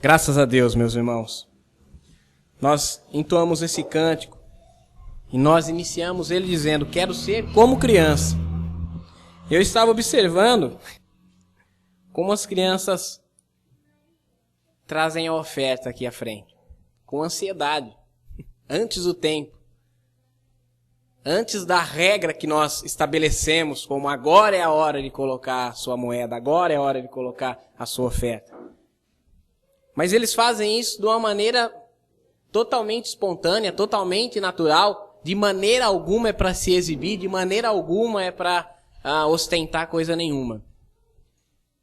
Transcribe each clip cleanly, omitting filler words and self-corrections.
Graças a Deus, meus irmãos. Nós entoamos esse cântico e nós iniciamos ele dizendo: quero ser como criança. Eu estava observando como as crianças trazem a oferta aqui à frente, com ansiedade, antes do tempo, antes da regra que nós estabelecemos, como agora é a hora de colocar a sua moeda, agora é a hora de colocar a sua oferta. Mas eles fazem isso de uma maneira totalmente espontânea, totalmente natural. De maneira alguma é para se exibir, de maneira alguma é para ostentar coisa nenhuma.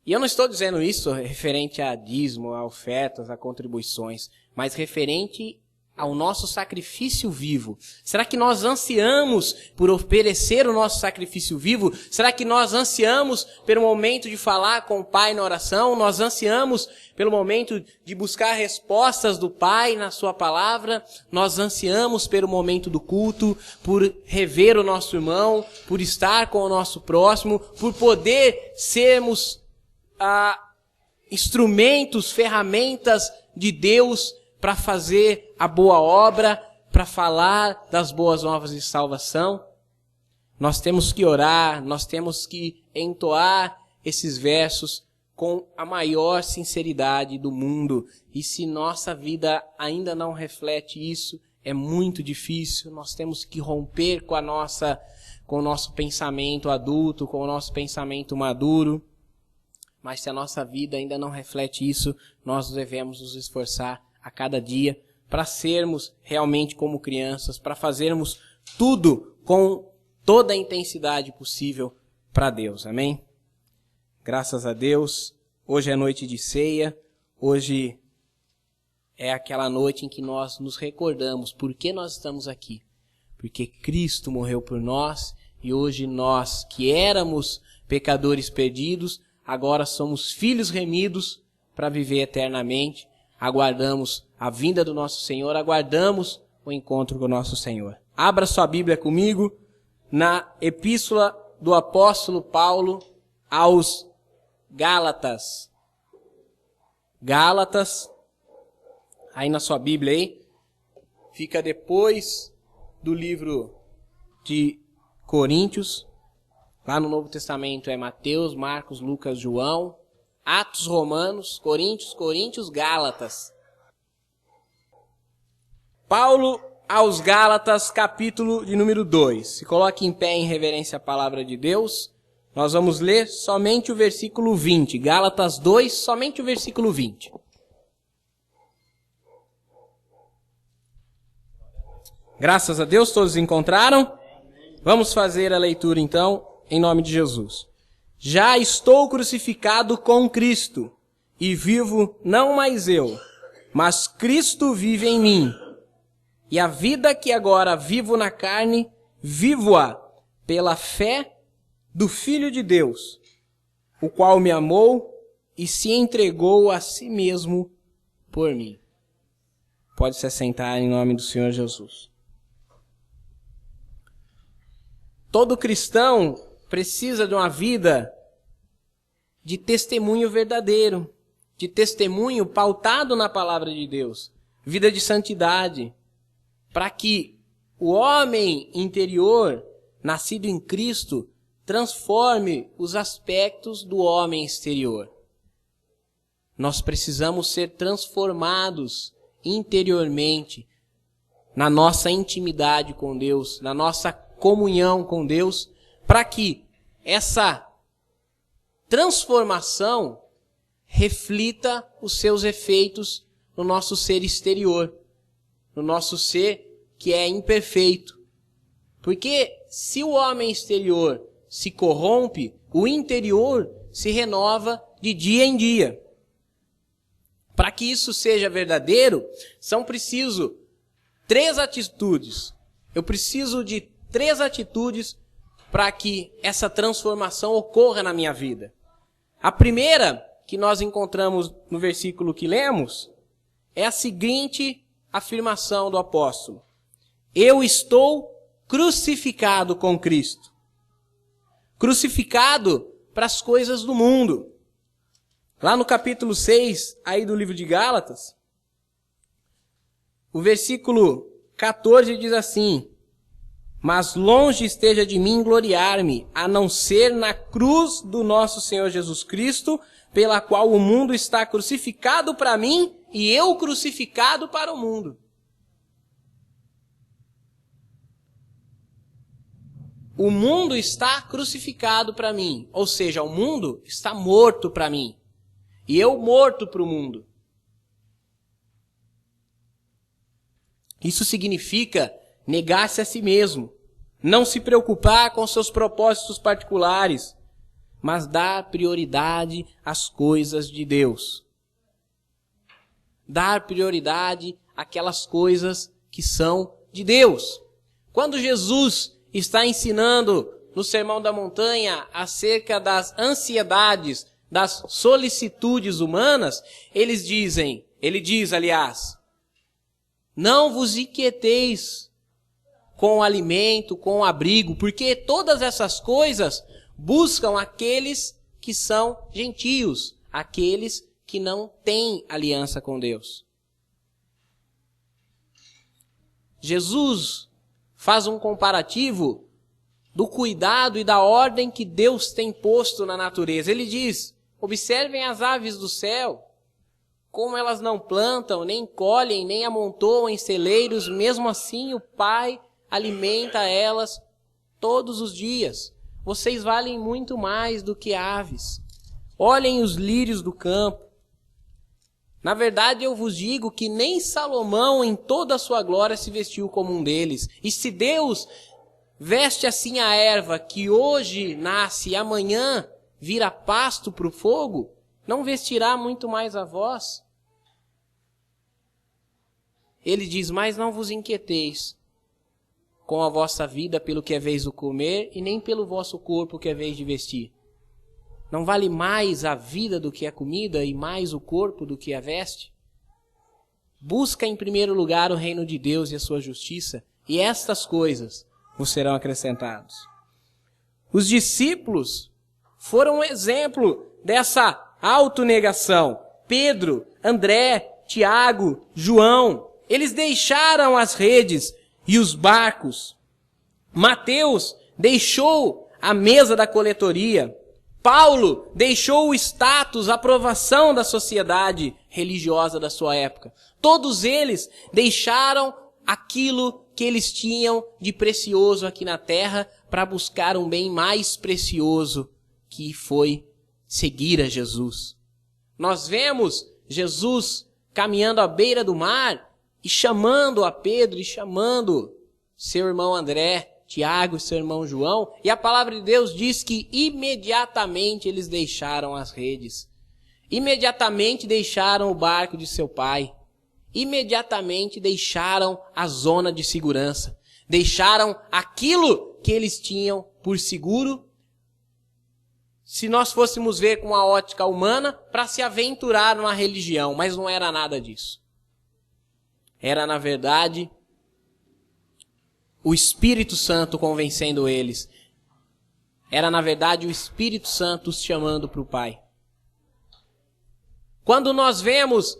E eu não estou dizendo isso referente a dízimo, a ofertas, a contribuições, mas referente ao nosso sacrifício vivo. Será que nós ansiamos por oferecer o nosso sacrifício vivo? Será que nós ansiamos pelo momento de falar com o Pai na oração? Nós ansiamos pelo momento de buscar respostas do Pai na sua palavra? Nós ansiamos pelo momento do culto, por rever o nosso irmão, por estar com o nosso próximo, por poder sermos instrumentos, ferramentas de Deus para fazer a boa obra, para falar das boas novas de salvação? Nós temos que orar, nós temos que entoar esses versos com a maior sinceridade do mundo. E se nossa vida ainda não reflete isso, é muito difícil. Nós temos que romper com o nosso pensamento adulto, com o nosso pensamento maduro. Mas se a nossa vida ainda não reflete isso, nós devemos nos esforçar a cada dia para sermos realmente como crianças, para fazermos tudo com toda a intensidade possível para Deus. Amém? Graças a Deus, hoje é noite de ceia, hoje é aquela noite em que nós nos recordamos por que nós estamos aqui. Porque Cristo morreu por nós e hoje nós, que éramos pecadores perdidos, agora somos filhos remidos para viver eternamente. Aguardamos a vinda do nosso Senhor, aguardamos o encontro com o nosso Senhor. Abra sua Bíblia comigo na Epístola do Apóstolo Paulo aos Gálatas. Gálatas, aí na sua Bíblia aí, fica depois do livro de Coríntios. Lá no Novo Testamento é Mateus, Marcos, Lucas, João, Atos, Romanos, Coríntios, Gálatas. Paulo aos Gálatas, capítulo de número 2. Se coloque em pé em reverência à palavra de Deus. Nós vamos ler somente o versículo 20. Gálatas 2, somente o versículo 20. Graças a Deus, todos encontraram? Vamos fazer a leitura então, em nome de Jesus. Já estou crucificado com Cristo, e vivo não mais eu, mas Cristo vive em mim. E a vida que agora vivo na carne, vivo-a pela fé do Filho de Deus, o qual me amou e se entregou a si mesmo por mim. Pode se assentar em nome do Senhor Jesus. Todo cristão precisa de uma vida de testemunho verdadeiro, de testemunho pautado na palavra de Deus, vida de santidade, para que o homem interior, nascido em Cristo, transforme os aspectos do homem exterior. Nós precisamos ser transformados interiormente, na nossa intimidade com Deus, na nossa comunhão com Deus, para que essa transformação reflita os seus efeitos no nosso ser exterior, no nosso ser que é imperfeito. Porque se o homem exterior se corrompe, o interior se renova de dia em dia. Para que isso seja verdadeiro, são preciso 3 atitudes. Eu preciso de 3 atitudes para que essa transformação ocorra na minha vida. A primeira, que nós encontramos no versículo que lemos, é a seguinte afirmação do apóstolo: eu estou crucificado com Cristo. Crucificado para as coisas do mundo. Lá no capítulo 6, aí do livro de Gálatas, o versículo 14 diz assim: mas longe esteja de mim gloriar-me, a não ser na cruz do nosso Senhor Jesus Cristo, pela qual o mundo está crucificado para mim e eu crucificado para o mundo. O mundo está crucificado para mim, ou seja, o mundo está morto para mim e eu morto para o mundo. Isso significa negar-se a si mesmo, não se preocupar com seus propósitos particulares, mas dar prioridade às coisas de Deus. Dar prioridade àquelas coisas que são de Deus. Quando Jesus está ensinando no Sermão da Montanha acerca das ansiedades, das solicitudes humanas, ele diz, não vos inquieteis com o alimento, com o abrigo, porque todas essas coisas buscam aqueles que são gentios, aqueles que não têm aliança com Deus. Jesus faz um comparativo do cuidado e da ordem que Deus tem posto na natureza. Ele diz, observem as aves do céu, como elas não plantam, nem colhem, nem amontoam em celeiros, mesmo assim o Pai alimenta elas todos os dias. Vocês valem muito mais do que aves. Olhem os lírios do campo. Na verdade, eu vos digo que nem Salomão em toda a sua glória se vestiu como um deles. E se Deus veste assim a erva que hoje nasce e amanhã vira pasto para o fogo, não vestirá muito mais a vós? Ele diz, mas não vos inquieteis com a vossa vida pelo que é vez do comer, e nem pelo vosso corpo que é vez de vestir. Não vale mais a vida do que a comida, e mais o corpo do que a veste? Busca em primeiro lugar o reino de Deus e a sua justiça, e estas coisas vos serão acrescentadas. Os discípulos foram um exemplo dessa autonegação. Pedro, André, Tiago, João, eles deixaram as redes e os barcos. Mateus deixou a mesa da coletoria. Paulo deixou o status, a aprovação da sociedade religiosa da sua época. Todos eles deixaram aquilo que eles tinham de precioso aqui na terra para buscar um bem mais precioso, que foi seguir a Jesus. Nós vemos Jesus caminhando à beira do mar e chamando a Pedro e chamando seu irmão André, Tiago e seu irmão João, e a palavra de Deus diz que imediatamente eles deixaram as redes, imediatamente deixaram o barco de seu pai, imediatamente deixaram a zona de segurança, deixaram aquilo que eles tinham por seguro, se nós fôssemos ver com a ótica humana, para se aventurar numa religião, mas não era nada disso. Era, na verdade, o Espírito Santo convencendo eles. Era, na verdade, o Espírito Santo os chamando para o Pai. Quando nós vemos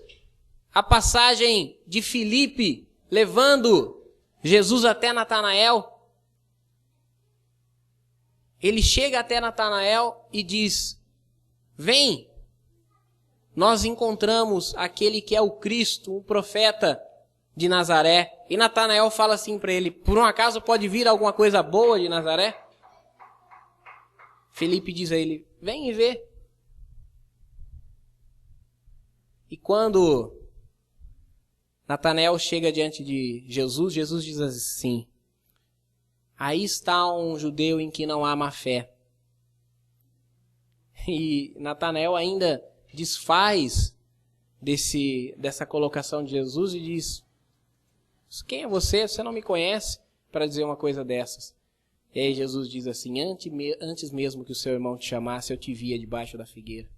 a passagem de Filipe levando Jesus até Natanael, ele chega até Natanael e diz, vem, nós encontramos aquele que é o Cristo, o profeta de Nazaré. E Natanael fala assim para ele, por um acaso pode vir alguma coisa boa de Nazaré? Filipe diz a ele, vem e vê. E quando Natanael chega diante de Jesus, Jesus diz assim, aí está um judeu em que não há má fé. E Natanael ainda desfaz dessa colocação de Jesus e diz, quem é você? Você não me conhece para dizer uma coisa dessas. E aí Jesus diz assim, antes mesmo que o seu irmão te chamasse, eu te via debaixo da figueira.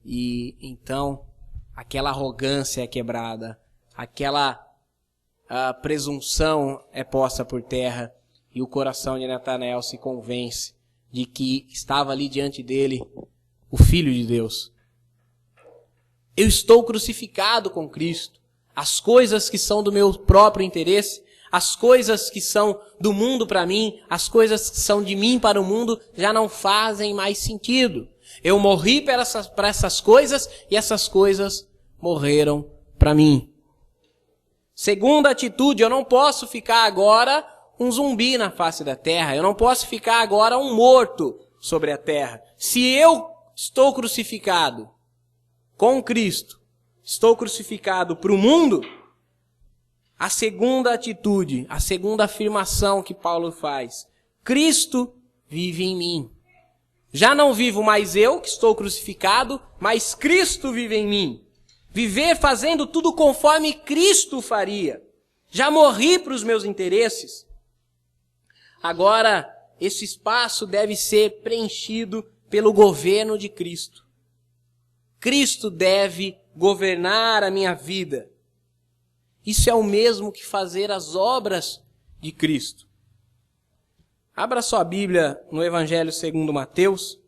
E então, aquela arrogância é quebrada, aquela presunção é posta por terra, e o coração de Natanael se convence de que estava ali diante dele o Filho de Deus, Eu estou crucificado com Cristo. As coisas que são do meu próprio interesse, as coisas que são do mundo para mim, as coisas que são de mim para o mundo, já não fazem mais sentido. Eu morri para essas coisas e essas coisas morreram para mim. Segunda atitude, eu não posso ficar agora um zumbi na face da terra. Eu não posso ficar agora um morto sobre a terra. Se eu estou crucificado com Cristo, estou crucificado para o mundo, a segunda atitude, a segunda afirmação que Paulo faz, Cristo vive em mim. Já não vivo mais eu, que estou crucificado, mas Cristo vive em mim. Viver fazendo tudo conforme Cristo faria. Já morri para os meus interesses. Agora, esse espaço deve ser preenchido pelo governo de Cristo. Cristo deve governar a minha vida. Isso é o mesmo que fazer as obras de Cristo. Abra sua Bíblia no Evangelho segundo Mateus,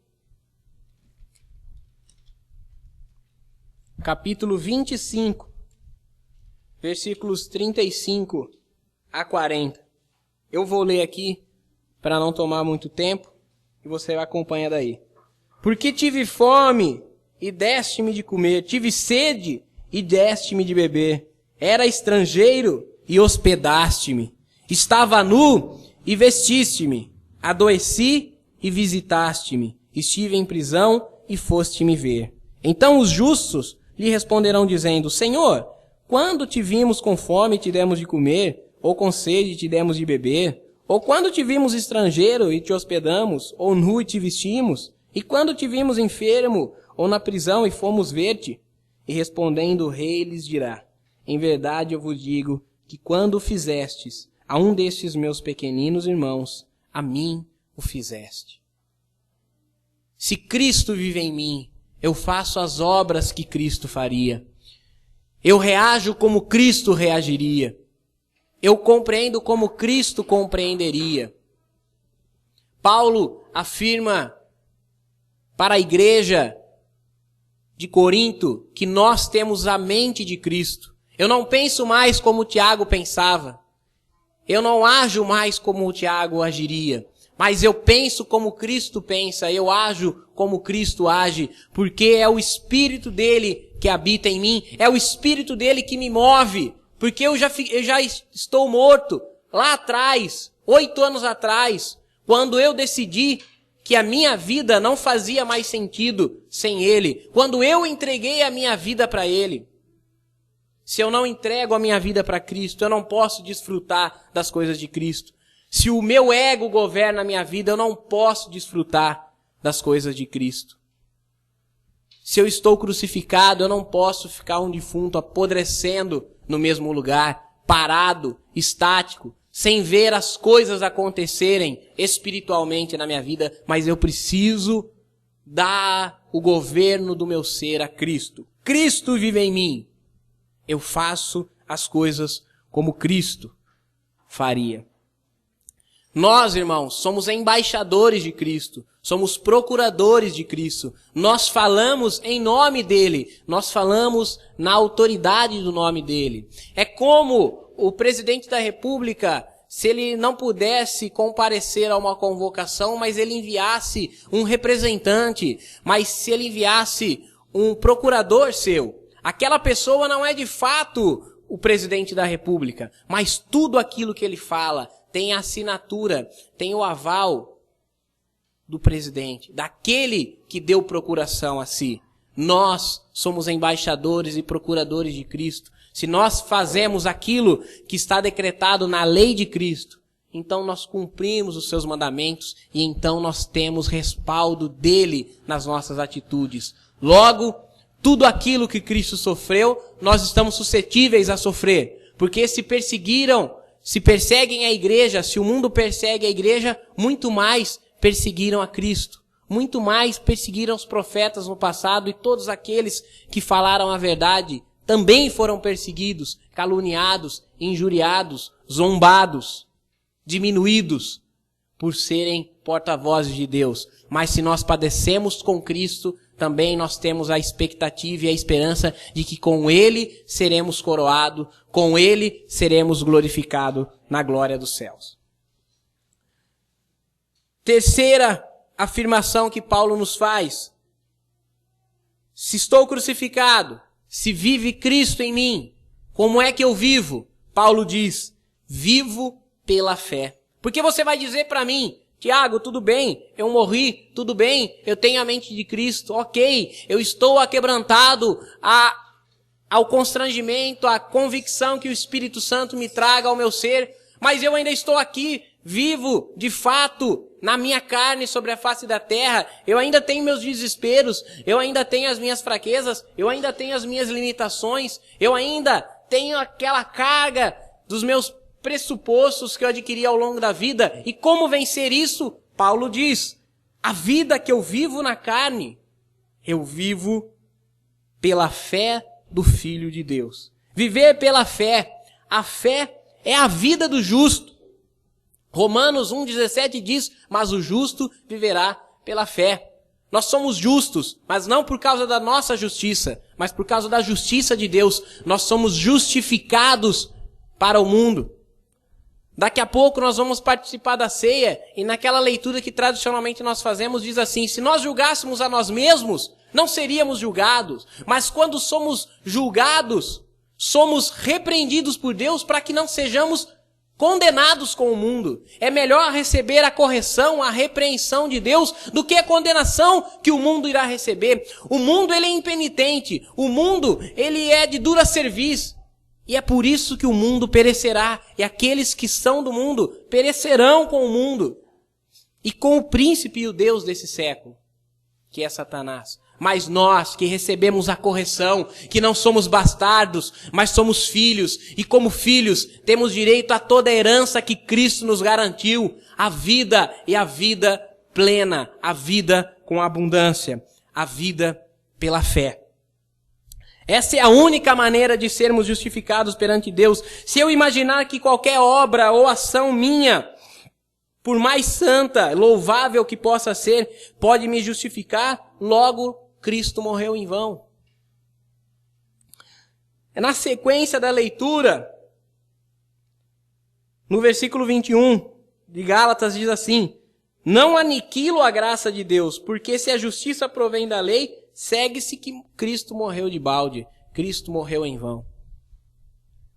capítulo 25, versículos 35 a 40. Eu vou ler aqui para não tomar muito tempo e você vai acompanhar daí. Porque tive fome e deste-me de comer, tive sede e deste-me de beber. Era estrangeiro e hospedaste-me. Estava nu e vestiste-me. Adoeci e visitaste-me. Estive em prisão e foste me ver. Então os justos lhe responderão dizendo, Senhor, quando te vimos com fome e te demos de comer, ou com sede e te demos de beber? Ou quando te vimos estrangeiro e te hospedamos, ou nu e te vestimos? E quando te vimos enfermo ou na prisão e fomos ver-te? E respondendo o rei lhes dirá, em verdade eu vos digo que quando o fizestes a um destes meus pequeninos irmãos, a mim o fizeste. Se Cristo vive em mim, eu faço as obras que Cristo faria. Eu reajo como Cristo reagiria. Eu compreendo como Cristo compreenderia. Paulo afirma para a igreja de Corinto que nós temos a mente de Cristo. Eu não penso mais como Tiago pensava. Eu não ajo mais como o Tiago agiria. Mas eu penso como Cristo pensa, eu ajo como Cristo age, porque é o Espírito dele que habita em mim, é o Espírito dele que me move, porque eu já estou morto lá atrás, 8 anos atrás, quando eu decidi que a minha vida não fazia mais sentido sem ele, quando eu entreguei a minha vida para ele. Se eu não entrego a minha vida para Cristo, eu não posso desfrutar das coisas de Cristo. Se o meu ego governa a minha vida, eu não posso desfrutar das coisas de Cristo. Se eu estou crucificado, eu não posso ficar um defunto apodrecendo no mesmo lugar, parado, estático, sem ver as coisas acontecerem espiritualmente na minha vida, mas eu preciso dar o governo do meu ser a Cristo. Cristo vive em mim. Eu faço as coisas como Cristo faria. Nós, irmãos, somos embaixadores de Cristo, somos procuradores de Cristo. Nós falamos em nome dele, nós falamos na autoridade do nome dele. É como o presidente da República, se ele não pudesse comparecer a uma convocação, mas ele enviasse um representante, mas se ele enviasse um procurador seu, aquela pessoa não é de fato o presidente da República, mas tudo aquilo que ele fala tem a assinatura, tem o aval do presidente, daquele que deu procuração a si. Nós somos embaixadores e procuradores de Cristo. Se nós fazemos aquilo que está decretado na lei de Cristo, então nós cumprimos os seus mandamentos e então nós temos respaldo dele nas nossas atitudes. Logo, tudo aquilo que Cristo sofreu, nós estamos suscetíveis a sofrer. Porque se perseguem a igreja, se o mundo persegue a igreja, muito mais perseguiram a Cristo. Muito mais perseguiram os profetas no passado e todos aqueles que falaram a verdade também foram perseguidos, caluniados, injuriados, zombados, diminuídos por serem porta-vozes de Deus. Mas se nós padecemos com Cristo, também nós temos a expectativa e a esperança de que com Ele seremos coroados, com Ele seremos glorificados na glória dos céus. Terceira afirmação que Paulo nos faz. Se estou crucificado, se vive Cristo em mim, como é que eu vivo? Paulo diz, vivo pela fé. Porque você vai dizer para mim, Tiago, tudo bem, eu morri, tudo bem, eu tenho a mente de Cristo, ok, eu estou aquebrantado ao constrangimento, à convicção que o Espírito Santo me traga ao meu ser, mas eu ainda estou aqui, vivo, de fato, na minha carne sobre a face da terra, eu ainda tenho meus desesperos, eu ainda tenho as minhas fraquezas, eu ainda tenho as minhas limitações, eu ainda tenho aquela carga dos meus pressupostos que eu adquiri ao longo da vida. E como vencer isso? Paulo diz, a vida que eu vivo na carne, eu vivo pela fé do Filho de Deus. Viver pela fé. A fé é a vida do justo. Romanos 1,17 diz, mas o justo viverá pela fé. Nós somos justos, mas não por causa da nossa justiça, mas por causa da justiça de Deus. Nós somos justificados para o mundo. Daqui a pouco nós vamos participar da ceia, e naquela leitura que tradicionalmente nós fazemos diz assim, se nós julgássemos a nós mesmos, não seríamos julgados, mas quando somos julgados, somos repreendidos por Deus para que não sejamos condenados com o mundo. É melhor receber a correção, a repreensão de Deus, do que a condenação que o mundo irá receber. O mundo, ele é impenitente. O mundo, ele é de dura cerviz. E é por isso que o mundo perecerá. E aqueles que são do mundo perecerão com o mundo. E com o príncipe e o Deus desse século, que é Satanás. Mas nós que recebemos a correção, que não somos bastardos, mas somos filhos, e como filhos temos direito a toda a herança que Cristo nos garantiu, a vida e a vida plena, a vida com abundância, a vida pela fé. Essa é a única maneira de sermos justificados perante Deus. Se eu imaginar que qualquer obra ou ação minha, por mais santa, louvável que possa ser, pode me justificar, logo Cristo morreu em vão. Na sequência da leitura, no versículo 21 de Gálatas diz assim, não aniquilo a graça de Deus, porque se a justiça provém da lei, segue-se que Cristo morreu de balde, Cristo morreu em vão.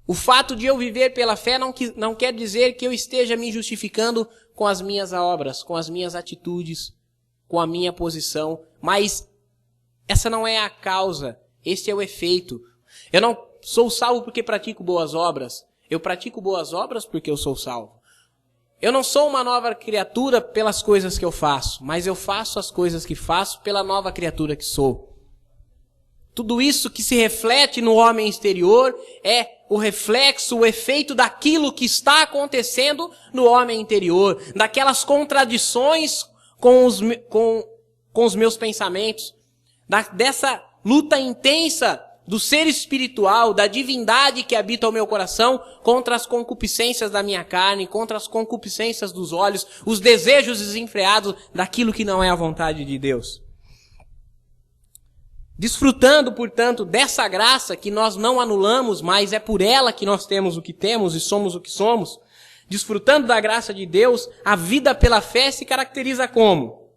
O fato de eu viver pela fé não quer dizer que eu esteja me justificando com as minhas obras, com as minhas atitudes, com a minha posição, mas essa não é a causa, esse é o efeito. Eu não sou salvo porque pratico boas obras, eu pratico boas obras porque eu sou salvo. Eu não sou uma nova criatura pelas coisas que eu faço, mas eu faço as coisas que faço pela nova criatura que sou. Tudo isso que se reflete no homem exterior é o reflexo, o efeito daquilo que está acontecendo no homem interior, daquelas contradições com os meus pensamentos, dessa luta intensa do ser espiritual, da divindade que habita o meu coração, contra as concupiscências da minha carne, contra as concupiscências dos olhos, os desejos desenfreados daquilo que não é a vontade de Deus. Desfrutando, portanto, dessa graça que nós não anulamos, mas é por ela que nós temos o que temos e somos o que somos, desfrutando da graça de Deus, a vida pela fé se caracteriza como?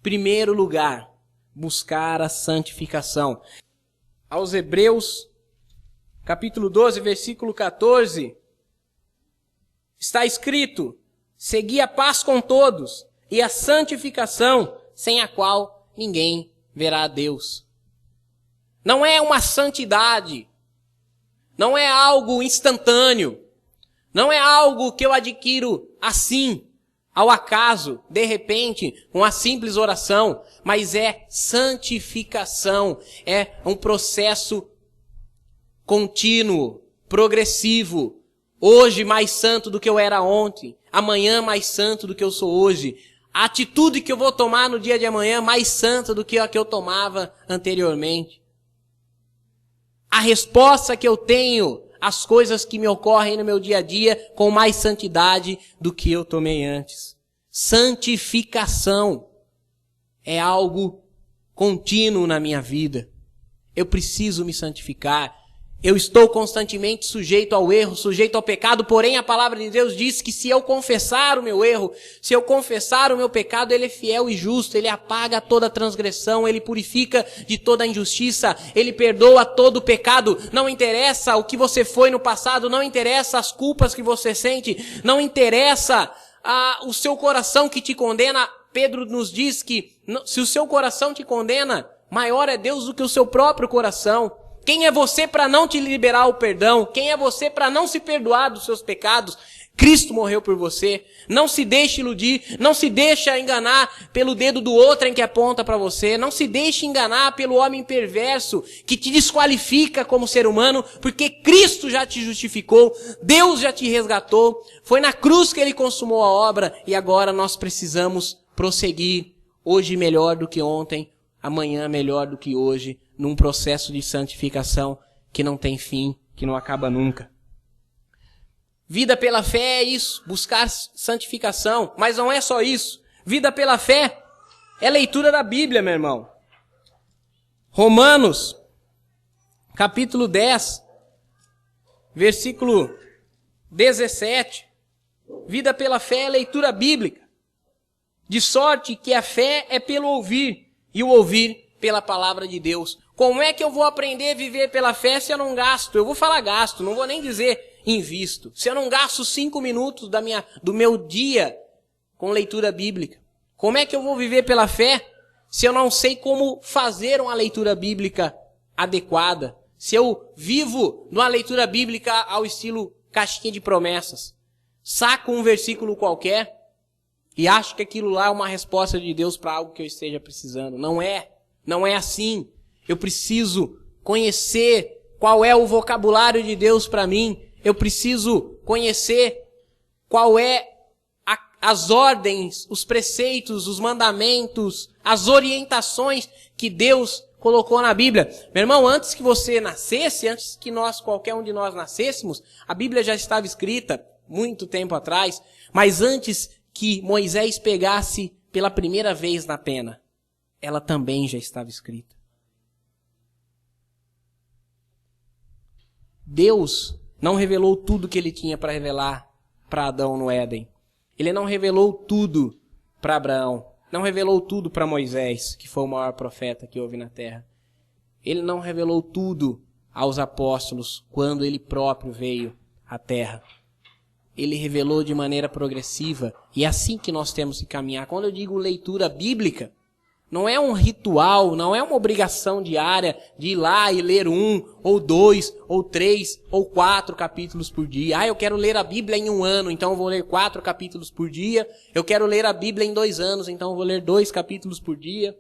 Primeiro lugar, buscar a santificação. Aos Hebreus, capítulo 12, versículo 14, está escrito, segui a paz com todos e a santificação, sem a qual ninguém verá a Deus. Não é uma santidade, não é algo instantâneo, não é algo que eu adquiro assim, ao acaso, de repente, uma simples oração, mas é santificação, é um processo contínuo, progressivo, hoje mais santo do que eu era ontem, amanhã mais santo do que eu sou hoje, a atitude que eu vou tomar no dia de amanhã mais santa do que a que eu tomava anteriormente. A resposta que eu tenho às coisas que me ocorrem no meu dia a dia com mais santidade do que eu tomei antes. Santificação é algo contínuo na minha vida. Eu preciso me santificar. Eu estou constantemente sujeito ao erro, sujeito ao pecado, porém a palavra de Deus diz que se eu confessar o meu erro, se eu confessar o meu pecado, Ele é fiel e justo, Ele apaga toda transgressão, Ele purifica de toda injustiça, Ele perdoa todo o pecado. Não interessa o que você foi no passado, não interessa as culpas que você sente, não interessa o seu coração que te condena. Pedro nos diz que se o seu coração te condena, maior é Deus do que o seu próprio coração. Quem é você para não te liberar o perdão? Quem é você para não se perdoar dos seus pecados? Cristo morreu por você. Não se deixe iludir, não se deixe enganar pelo dedo do outro em que aponta para você. Não se deixe enganar pelo homem perverso que te desqualifica como ser humano, porque Cristo já te justificou, Deus já te resgatou. Foi na cruz que Ele consumou a obra e agora nós precisamos prosseguir. Hoje melhor do que ontem, amanhã melhor do que hoje, num processo de santificação que não tem fim, que não acaba nunca. Vida pela fé é isso, buscar santificação, mas não é só isso. Vida pela fé é leitura da Bíblia, meu irmão. Romanos, capítulo 10, versículo 17. Vida pela fé é leitura bíblica. De sorte que a fé é pelo ouvir, e o ouvir pela palavra de Deus. Como é que eu vou aprender a viver pela fé se eu não gasto? Eu vou falar gasto, não vou nem dizer invisto. Se eu não gasto 5 minutos do meu dia com leitura bíblica. Como é que eu vou viver pela fé se eu não sei como fazer uma leitura bíblica adequada? Se eu vivo numa leitura bíblica ao estilo caixinha de promessas. Saco um versículo qualquer e acho que aquilo lá é uma resposta de Deus para algo que eu esteja precisando. Não é. Não é assim. Eu preciso conhecer qual é o vocabulário de Deus para mim. Eu preciso conhecer qual é as ordens, os preceitos, os mandamentos, as orientações que Deus colocou na Bíblia. Meu irmão, antes que você nascesse, antes que qualquer um de nós nascêssemos, a Bíblia já estava escrita muito tempo atrás, mas antes que Moisés pegasse pela primeira vez na pena, ela também já estava escrita. Deus não revelou tudo que Ele tinha para revelar para Adão no Éden. Ele não revelou tudo para Abraão. Não revelou tudo para Moisés, que foi o maior profeta que houve na terra. Ele não revelou tudo aos apóstolos quando Ele próprio veio à terra. Ele revelou de maneira progressiva. E é assim que nós temos que caminhar. Quando eu digo leitura bíblica, não é um ritual, não é uma obrigação diária de ir lá e ler 1, ou 2, ou 3, ou 4 capítulos por dia. Eu quero ler a Bíblia em 1 ano, então eu vou ler 4 capítulos por dia. Eu quero ler a Bíblia em 2 anos, então eu vou ler 2 capítulos por dia.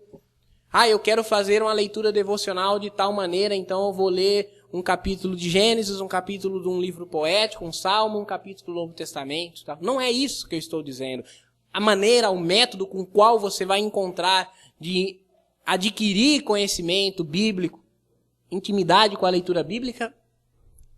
Eu quero fazer uma leitura devocional de tal maneira, então eu vou ler um capítulo de Gênesis, um capítulo de um livro poético, um salmo, um capítulo do Novo Testamento. Tá? Não é isso que eu estou dizendo. A maneira, o método com o qual você vai encontrar de adquirir conhecimento bíblico, intimidade com a leitura bíblica,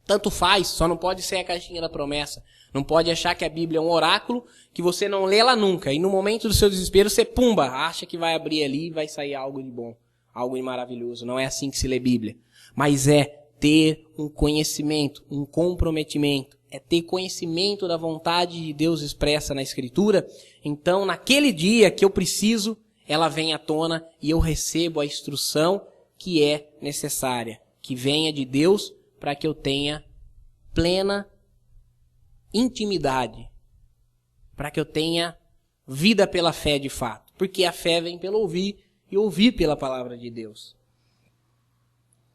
tanto faz, só não pode ser a caixinha da promessa. Não pode achar que a Bíblia é um oráculo, que você não lê ela nunca. E no momento do seu desespero, você acha que vai abrir ali e vai sair algo de bom, algo de maravilhoso. Não é assim que se lê Bíblia. Mas é ter um conhecimento, um comprometimento. É ter conhecimento da vontade de Deus expressa na Escritura. Então, naquele dia que eu preciso, ela vem à tona e eu recebo a instrução que é necessária, que venha de Deus para que eu tenha plena intimidade, para que eu tenha vida pela fé de fato, porque a fé vem pelo ouvir e ouvir pela palavra de Deus.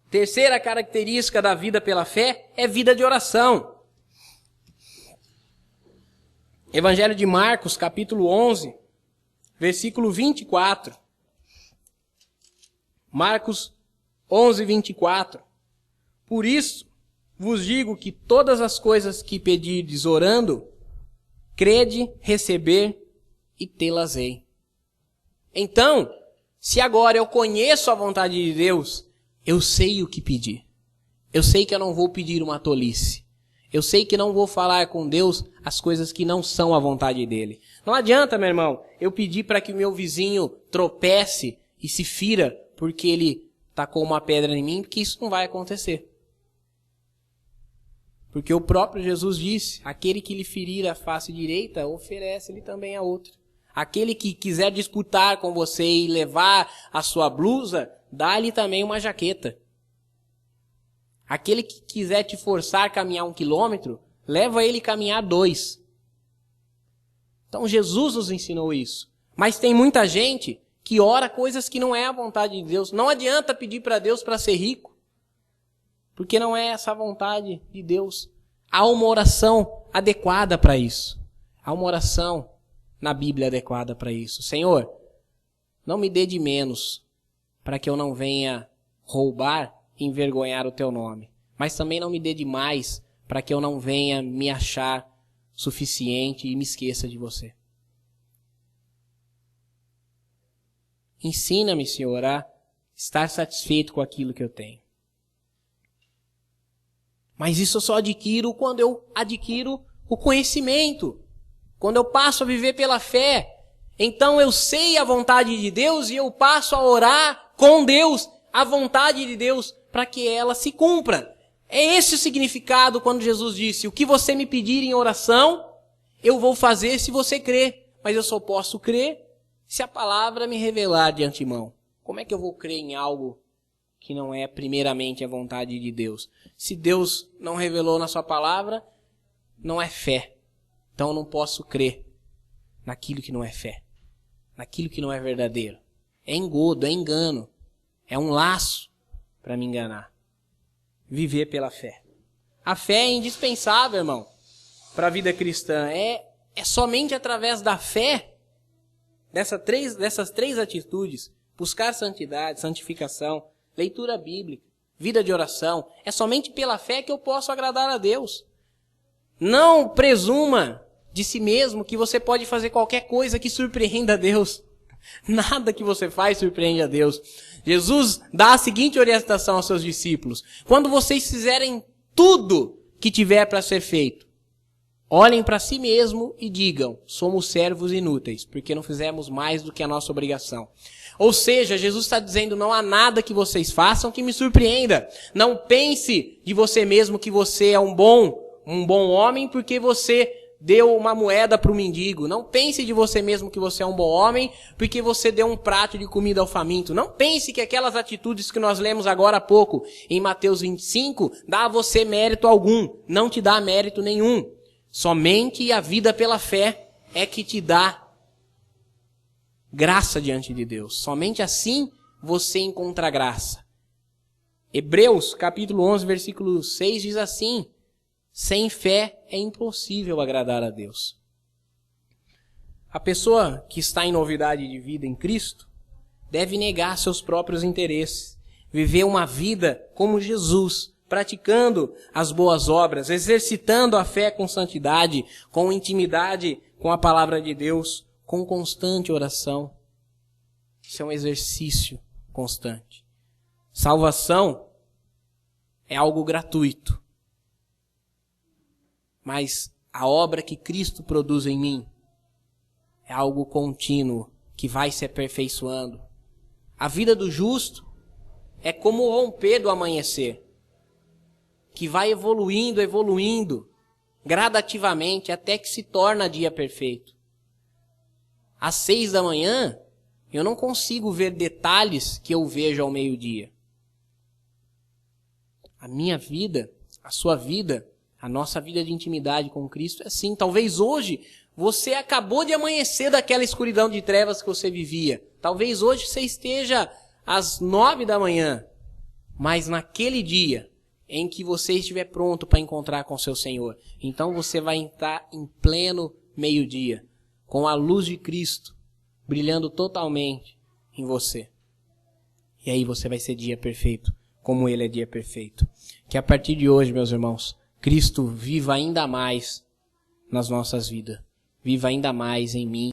Terceira característica da vida pela fé é vida de oração. Evangelho de Marcos, capítulo 11, versículo 24. Marcos 11, 24. Por isso vos digo que todas as coisas que pedirdes orando, crede receber e tê-las-ei. Então, se agora eu conheço a vontade de Deus, eu sei o que pedir. Eu sei que eu não vou pedir uma tolice. Eu sei que não vou falar com Deus as coisas que não são a vontade dele. Não adianta, meu irmão, eu pedir para que o meu vizinho tropece e se fira porque ele tacou uma pedra em mim, que isso não vai acontecer. Porque o próprio Jesus disse, aquele que lhe ferir a face direita, oferece-lhe também a outra. Aquele que quiser disputar com você e levar a sua blusa, dá-lhe também uma jaqueta. Aquele que quiser te forçar a caminhar 1 quilômetro, leva ele caminhar 2. Então Jesus nos ensinou isso. Mas tem muita gente que ora coisas que não é a vontade de Deus. Não adianta pedir para Deus para ser rico, porque não é essa a vontade de Deus. Há uma oração adequada para isso. Há uma oração na Bíblia adequada para isso. Senhor, não me dê de menos para que eu não venha roubar e envergonhar o teu nome. Mas também não me dê de mais para que eu não venha me achar suficiente e me esqueça de você. Ensina-me, Senhor, a estar satisfeito com aquilo que eu tenho. Mas isso eu só adquiro quando eu adquiro o conhecimento. Quando eu passo a viver pela fé. Então eu sei a vontade de Deus e eu passo a orar com Deus, a vontade de Deus, para que ela se cumpra. É esse o significado quando Jesus disse, o que você me pedir em oração, eu vou fazer se você crer. Mas eu só posso crer se a palavra me revelar de antemão. Como é que eu vou crer em algo que não é primeiramente a vontade de Deus? Se Deus não revelou na sua palavra, não é fé. Então eu não posso crer naquilo que não é fé. Naquilo que não é verdadeiro. É engodo, é engano. É um laço para me enganar. Viver pela fé. A fé é indispensável, irmão, para a vida cristã. É somente através da fé, dessas três atitudes, buscar santidade, santificação, leitura bíblica, vida de oração, é somente pela fé que eu posso agradar a Deus. Não presuma de si mesmo que você pode fazer qualquer coisa que surpreenda a Deus. Nada que você faz surpreende a Deus. Jesus dá a seguinte orientação aos seus discípulos. Quando vocês fizerem tudo que tiver para ser feito, olhem para si mesmo e digam, somos servos inúteis, porque não fizemos mais do que a nossa obrigação. Ou seja, Jesus está dizendo, não há nada que vocês façam que me surpreenda. Não pense de você mesmo que você é um bom homem porque você deu uma moeda para o mendigo. Não pense de você mesmo que você é um bom homem porque você deu um prato de comida ao faminto. Não pense que aquelas atitudes que nós lemos agora há pouco, em Mateus 25, dá a você mérito algum. Não te dá mérito nenhum. Somente a vida pela fé é que te dá graça diante de Deus. Somente assim você encontra graça. Hebreus, capítulo 11, versículo 6 diz assim, sem fé é impossível agradar a Deus. A pessoa que está em novidade de vida em Cristo deve negar seus próprios interesses, viver uma vida como Jesus, praticando as boas obras, exercitando a fé com santidade, com intimidade com a palavra de Deus, com constante oração. Isso é um exercício constante. Salvação é algo gratuito. Mas a obra que Cristo produz em mim é algo contínuo, que vai se aperfeiçoando. A vida do justo é como o romper do amanhecer, que vai evoluindo, gradativamente, até que se torna dia perfeito. Às 6 da manhã, eu não consigo ver detalhes que eu vejo ao meio-dia. A minha vida, a sua vida, a nossa vida de intimidade com Cristo é assim. Talvez hoje você acabou de amanhecer daquela escuridão de trevas que você vivia. Talvez hoje você esteja às 9 da manhã. Mas naquele dia em que você estiver pronto para encontrar com seu Senhor, então você vai estar em pleno meio-dia, com a luz de Cristo brilhando totalmente em você. E aí você vai ser dia perfeito, como Ele é dia perfeito. Que a partir de hoje, meus irmãos, Cristo viva ainda mais nas nossas vidas. Viva ainda mais em mim